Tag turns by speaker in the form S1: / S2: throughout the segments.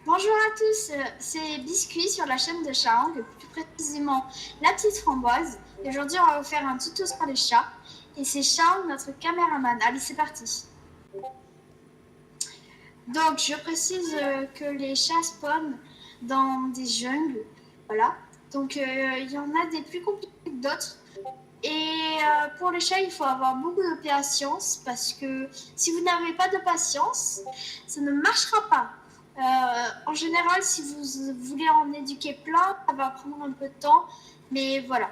S1: Bonjour à tous, c'est Biscuit sur la chaîne de Chaang, plus précisément la petite framboise. Et aujourd'hui, on va vous faire un tuto sur les chats. Et c'est Chaang, notre caméraman. Allez, c'est parti. Donc, je précise que les chats spawnent dans des jungles. Voilà. Donc, il y en a des plus compliqués que d'autres. Et pour les chats, il faut avoir beaucoup de patience parce que si vous n'avez pas de patience, ça ne marchera pas. En général, si vous voulez en éduquer plein, ça va prendre un peu de temps, mais voilà.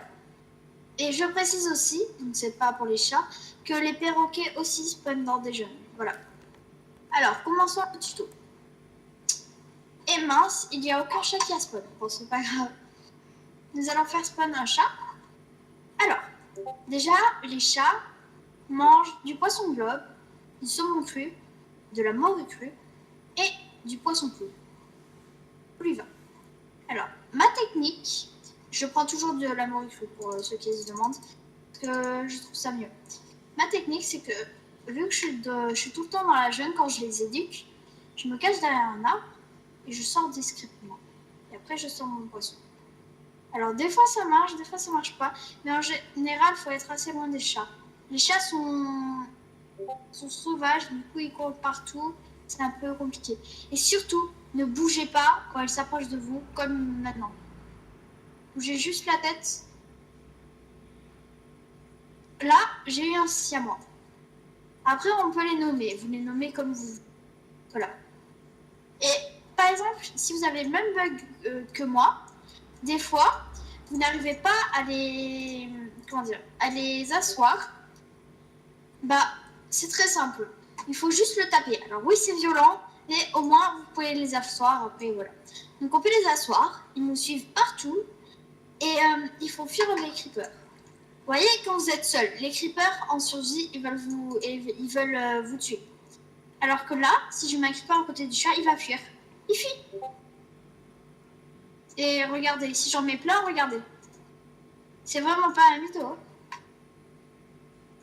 S1: Et je précise aussi, donc c'est pas pour les chats, que les perroquets aussi spawnent dans des jeunes. Voilà. Alors, commençons le tuto. Et mince, il n'y a aucun chat qui a spawn. Bon, c'est pas grave. Nous allons faire spawn un chat. Alors, déjà, les chats mangent du poisson globe, du saumon cru, de la morue crue et du poisson cru. On y va. Alors, ma technique, je prends toujours de la morue crue pour ceux qui se demandent, parce que je trouve ça mieux. Ma technique, c'est que vu que je suis tout le temps dans la jungle quand je les éduque, je me cache derrière un arbre et je sors discrètement. Et après, je sors mon poisson. Alors, des fois ça marche, des fois ça marche pas, mais en général, il faut être assez loin des chats. Les chats sont sauvages, du coup ils courent partout, c'est un peu compliqué. Et surtout, ne bougez pas quand ils s'approchent de vous, comme maintenant. Bougez juste la tête. Là, j'ai eu un siamois. Après, on peut les nommer, vous les nommez comme vous. Voilà. Et par exemple, si vous avez le même bug que moi, des fois, vous n'arrivez pas à les, à les asseoir, bah, c'est très simple. Il faut juste le taper. Alors oui, c'est violent, mais au moins, vous pouvez les asseoir. Après, voilà. Donc, on peut les asseoir. Ils nous suivent partout. Et il faut fuir les creepers. Vous voyez, quand vous êtes seul, les creepers en survie, ils veulent vous tuer. Alors que là, si je mets un creeper à côté du chat, il va fuir. Il fuit. Et regardez, si j'en mets plein, regardez. C'est vraiment pas un mytho. Hein.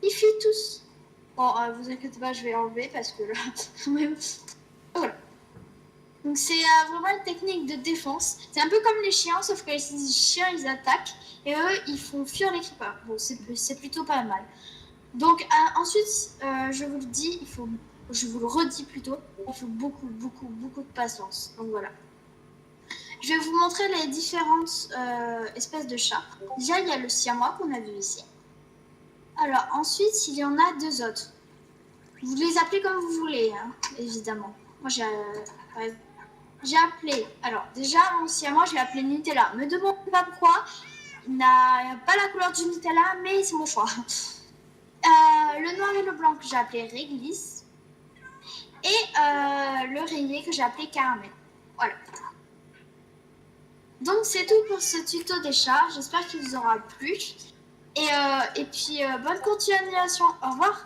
S1: Ils fuient tous. Bon, vous inquiétez pas, je vais enlever parce que là, voilà. Donc c'est vraiment une technique de défense. C'est un peu comme les chiens, sauf que les chiens, ils attaquent et eux, ils font fuir les creepers. Bon, c'est plutôt pas mal. Donc ensuite, je vous le dis, je vous le redis plutôt, il faut beaucoup de patience. Donc voilà. Je vais vous montrer les différentes espèces de chats. Déjà, il y a le siamois qu'on a vu ici. Alors ensuite, il y en a deux autres. Vous les appelez comme vous voulez, hein, évidemment. Moi, j'ai appelé. Alors déjà, mon siamois, je l'ai appelé Nutella. Me demandez pas pourquoi. Il n'a pas la couleur du Nutella, mais c'est mon choix. Le noir et le blanc que j'ai appelé Réglisse. Et le rayé que j'ai appelé Caramel. Voilà. Donc c'est tout pour ce tuto des chats. J'espère qu'il vous aura plu. Et puis bonne continuation. Au revoir.